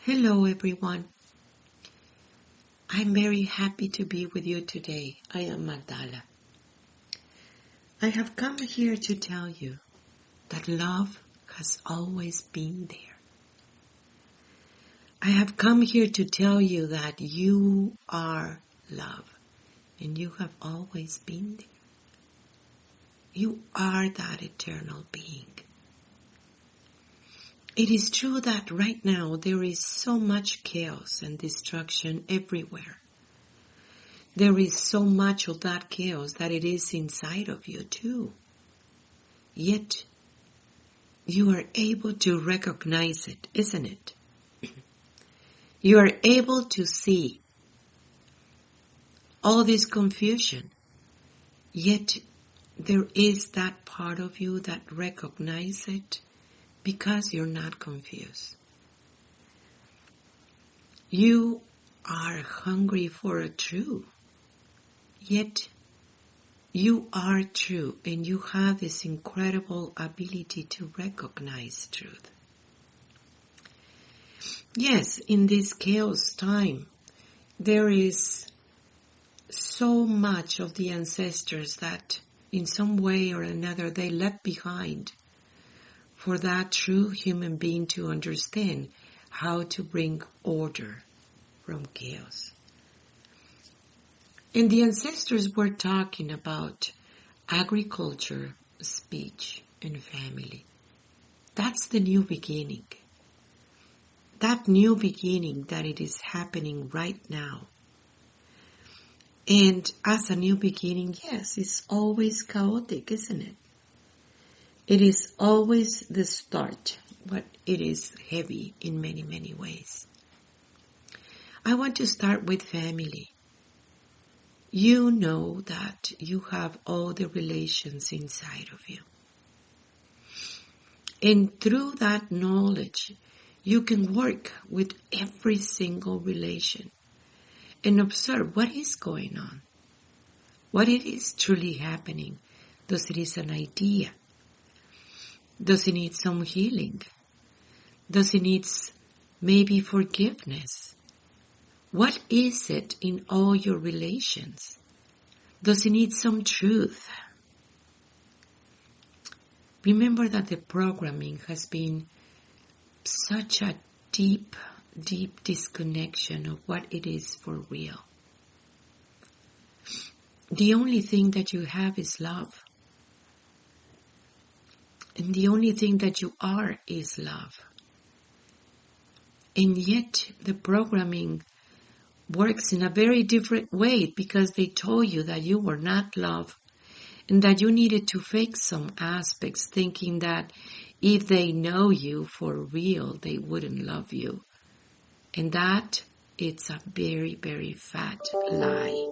Hello everyone. I'm very happy to be with you today. I am Magdala. I have come here to tell you that love has always been there. I have come here to tell you that you are love and you have always been there. You are that eternal being. It is true that right now there is so much chaos and destruction everywhere. There is so much of that chaos that it is inside of you too. Yet, you are able to recognize it, isn't it? You are able to see all this confusion. Yet, there is that part of you that recognizes it because you're not confused. You are hungry for a truth. Yet, you are true and you have this incredible ability to recognize truth. Yes, in this chaos time, there is so much of the ancestors that in some way or another they left behind for that true human being to understand how to bring order from chaos. And the ancestors were talking about agriculture, speech, and family. That's the new beginning. That new beginning that it is happening right now. And as a new beginning, yes, it's always chaotic, isn't it? It is always the start, but it is heavy in many, many ways. I want to start with family. You know that you have all the relations inside of you. And through that knowledge, you can work with every single relation and observe what is going on, what it is truly happening. Does it is an idea? Does it need some healing? Does it need maybe forgiveness? What is it in all your relations? Does it need some truth? Remember that the programming has been such a deep, deep disconnection of what it is for real. The only thing that you have is love. And the only thing that you are is love. And yet the programming works in a very different way because they told you that you were not love and that you needed to fake some aspects thinking that if they know you for real, they wouldn't love you. And that, it's a very, very fat lie.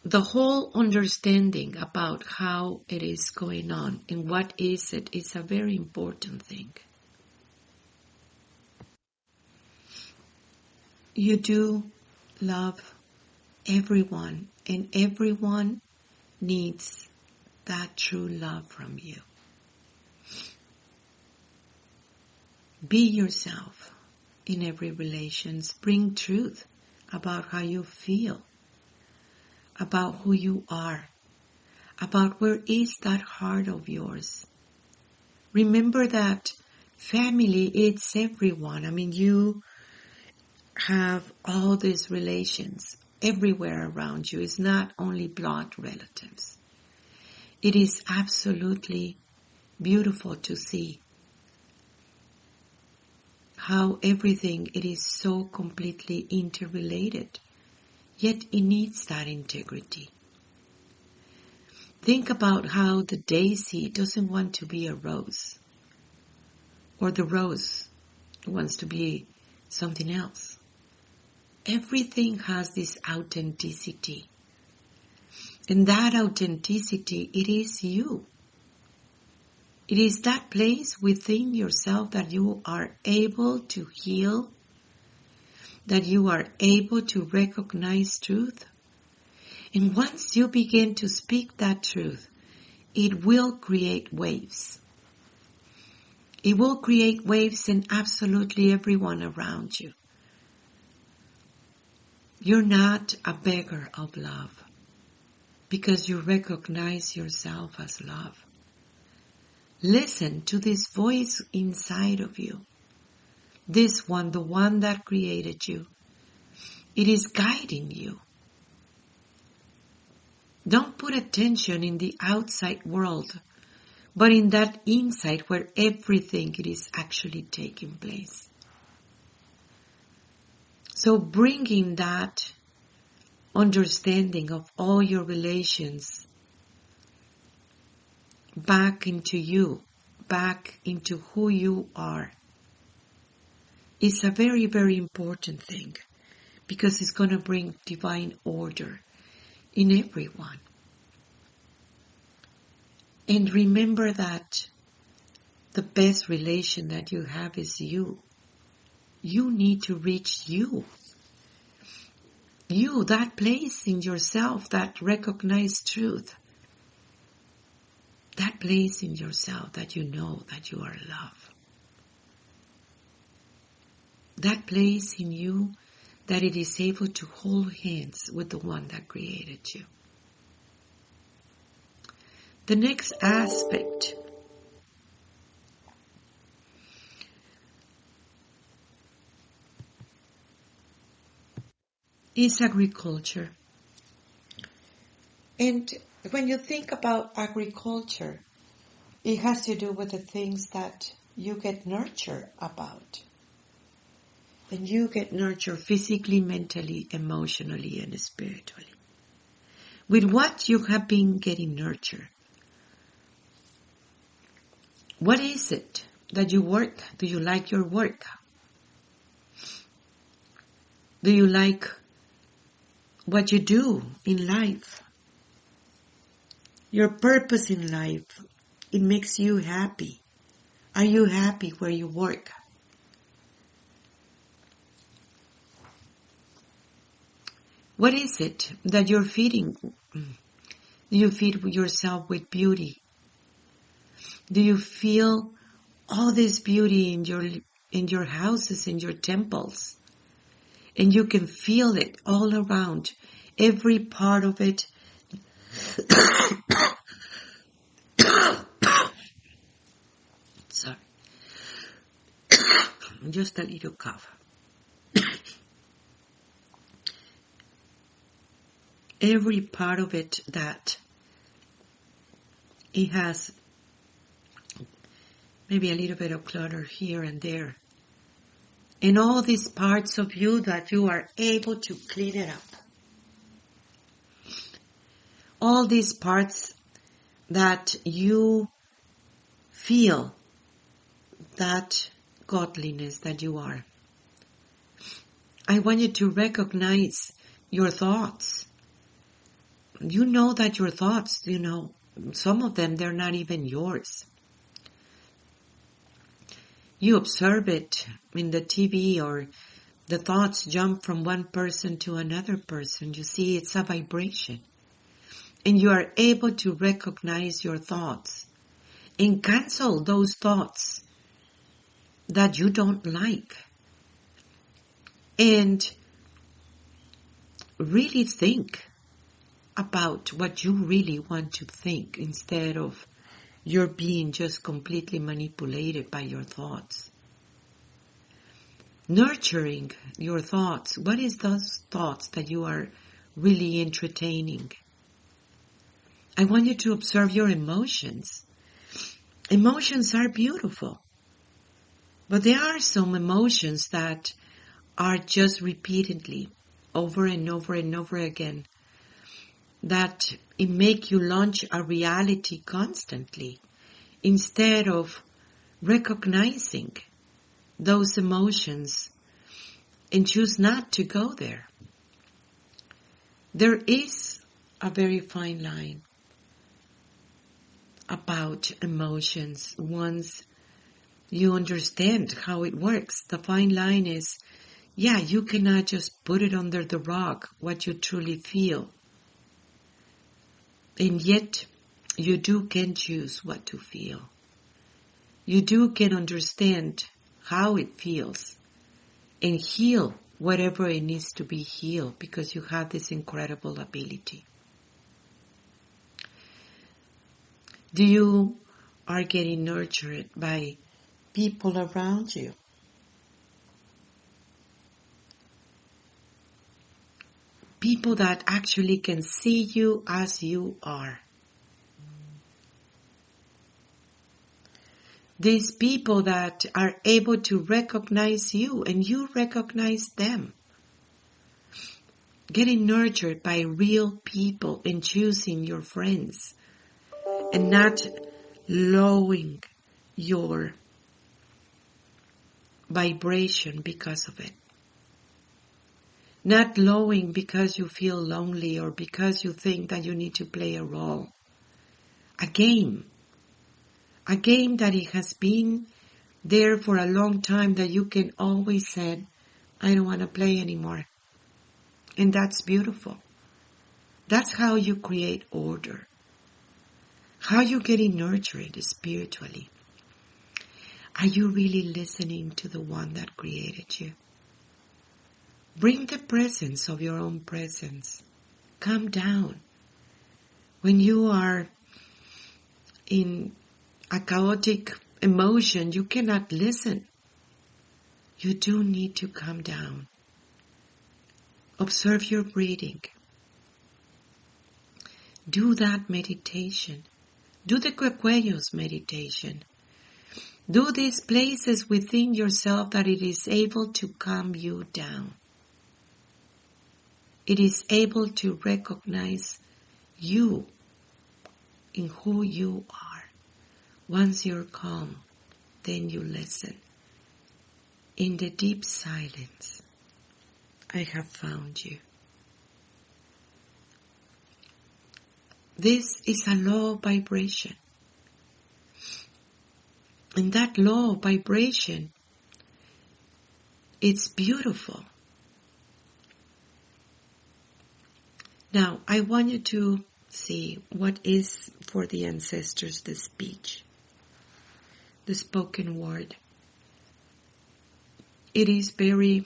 The whole understanding about how it is going on and what is it is a very important thing. You do love everyone, and everyone needs that true love from you. Be yourself in every relations. Bring truth about how you feel, about who you are, about where is that heart of yours. Remember that family, it's everyone. I mean, you have all these relations everywhere around you. It's not only blood relatives. It is absolutely beautiful to see how everything, it is so completely interrelated. Yet it needs that integrity. Think about how the daisy doesn't want to be a rose, or the rose wants to be something else. Everything has this authenticity. And that authenticity, it is you. It is that place within yourself that you are able to heal, that you are able to recognize truth. And once you begin to speak that truth, it will create waves. It will create waves in absolutely everyone around you. You're not a beggar of love because you recognize yourself as love. Listen to this voice inside of you. This one, the one that created you. It is guiding you. Don't put attention in the outside world, but in that inside where everything it is actually taking place. So bringing that understanding of all your relations back into you, back into who you are, is a very, very important thing because it's going to bring divine order in everyone. And remember that the best relation that you have is you. You need to reach you. You, that place in yourself, that recognized truth. That place in yourself that you know that you are love. That place in you that it is able to hold hands with the one that created you. The next aspect is agriculture. And when you think about agriculture, it has to do with the things that you get nurtured about. And you get nurtured physically, mentally, emotionally, and spiritually. With what you have been getting nurtured. What is it that you work? Do you like your work? Do you like what you do in life? Your purpose in life, it makes you happy. Are you happy where you work? What is it that you're feeding? Do you feed yourself with beauty? Do you feel all this beauty in your houses, in your temples? And you can feel it all around, every part of it. Sorry. Just a little cough. Every part of it that it has maybe a little bit of clutter here and there. And all these parts of you that you are able to clean it up. All these parts that you feel that godliness that you are. I want you to recognize your thoughts. You know that your thoughts, some of them, they're not even yours. You observe it in the TV or the thoughts jump from one person to another person. You see, it's a vibration. And you are able to recognize your thoughts and cancel those thoughts that you don't like. And really think about what you really want to think instead of you're being just completely manipulated by your thoughts. Nurturing your thoughts. What is those thoughts that you are really entertaining? I want you to observe your emotions. Emotions are beautiful. But there are some emotions that are just repeatedly, over and over and over again, that it make you launch a reality constantly instead of recognizing those emotions and choose not to go there. There is a very fine line about emotions once you understand how it works. The fine line is, you cannot just put it under the rug what you truly feel. And yet, You can choose what to feel. You can understand how it feels and heal whatever it needs to be healed, because you have this incredible ability. You are getting nurtured by people around you. People that actually can see you as you are. These people that are able to recognize you and you recognize them. Getting nurtured by real people and choosing your friends and not lowering your vibration because of it. Not lowering because you feel lonely or because you think that you need to play a role. A game that it has been there for a long time that you can always say, I don't want to play anymore. And that's beautiful. That's how you create order. How you getting nurtured spiritually. Are you really listening to the one that created you? Bring the presence of your own presence. Calm down. When you are in a chaotic emotion, you cannot listen. You do need to calm down. Observe your breathing. Do that meditation. Do the Cuellos meditation. Do these places within yourself that it is able to calm you down. It is able to recognize you in who you are. Once you're calm, then you listen. In the deep silence, I have found you. This is a law of vibration. And that law of vibration, it's beautiful. Now, I want you to see what is for the ancestors the speech, the spoken word. It is very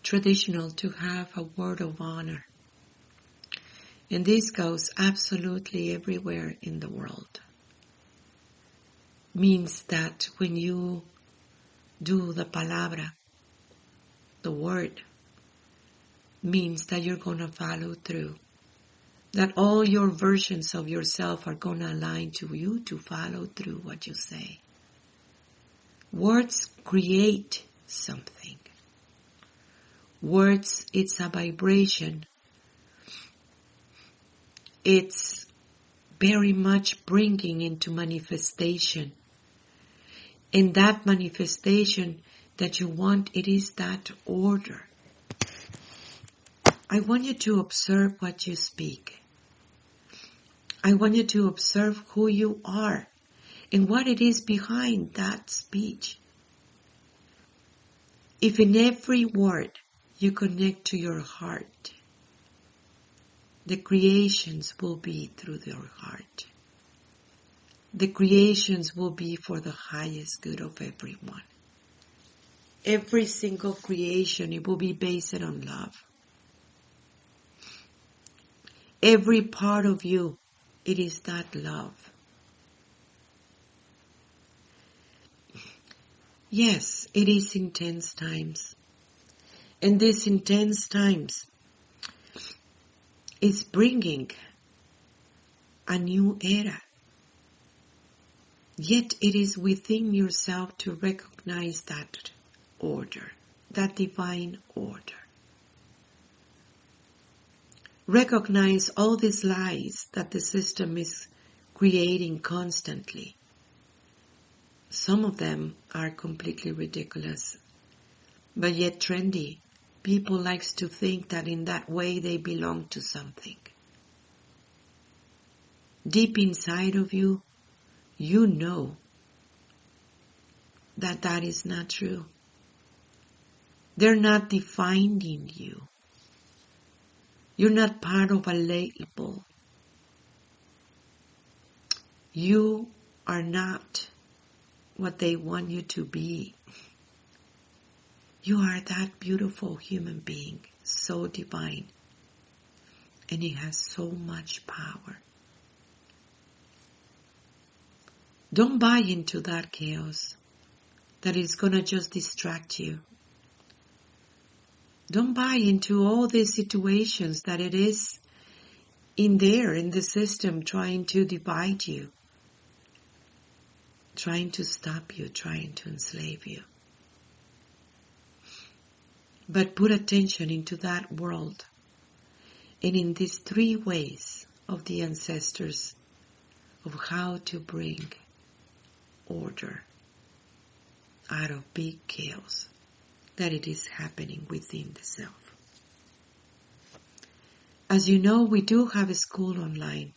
traditional to have a word of honor. And this goes absolutely everywhere in the world. Means that when you do the palabra, the word, means that you're going to follow through. That all your versions of yourself are going to align to you to follow through what you say. Words create something. Words, it's a vibration. It's very much bringing into manifestation. And that manifestation that you want, it is that order. I want you to observe what you speak. I want you to observe who you are and what it is behind that speech. If in every word you connect to your heart, the creations will be through your heart. The creations will be for the highest good of everyone. Every single creation, it will be based on love. Every part of you, it is that love. Yes, it is intense times. And these intense times is bringing a new era. Yet it is within yourself to recognize that order, that divine order. Recognize all these lies that the system is creating constantly. Some of them are completely ridiculous, but yet trendy. People like to think that in that way they belong to something. Deep inside of you, you know that that is not true. They're not defining you. You're not part of a label. You are not what they want you to be. You are that beautiful human being, so divine, and it has so much power. Don't buy into that chaos that is going to just distract you. Don't buy into all these situations that it is in there, in the system, trying to divide you, trying to stop you, trying to enslave you. But put attention into that world and in these 3 ways of the ancestors of how to bring order out of big chaos that it is happening within the self. As you know, we do have a school online.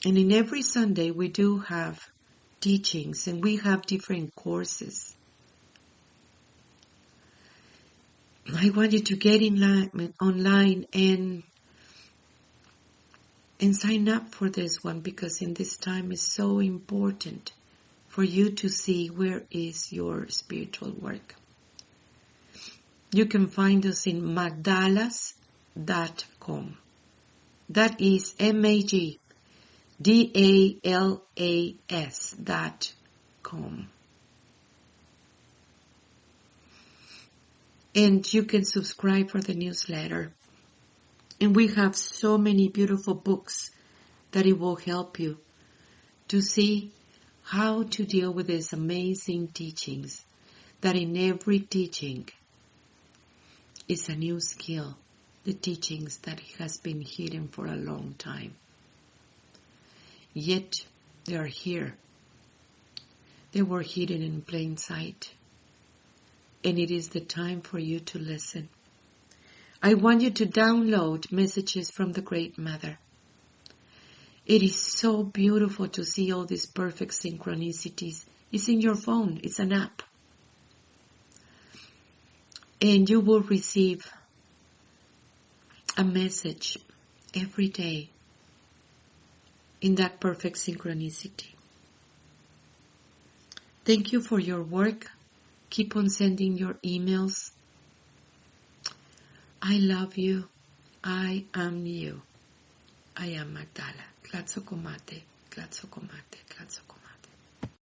And in every Sunday we do have teachings and we have different courses. I want you to get online and sign up for this one, because in this time it's so important for you to see where is your spiritual work. You can find us in magdalas.com. That is MAGDALAS.com. And you can subscribe for the newsletter. And we have so many beautiful books that it will help you to see how to deal with these amazing teachings, that in every teaching is a new skill, the teachings that has been hidden for a long time. Yet they are here. They were hidden in plain sight. And it is the time for you to listen. I want you to download messages from the Great Mother. It is so beautiful to see all these perfect synchronicities. It's in your phone. It's an app. And you will receive a message every day in that perfect synchronicity. Thank you for your work. Keep on sending your emails. I love you. I am you. I am Magdala. Tlatzokomate, tlatzokomate, tlatzokomate.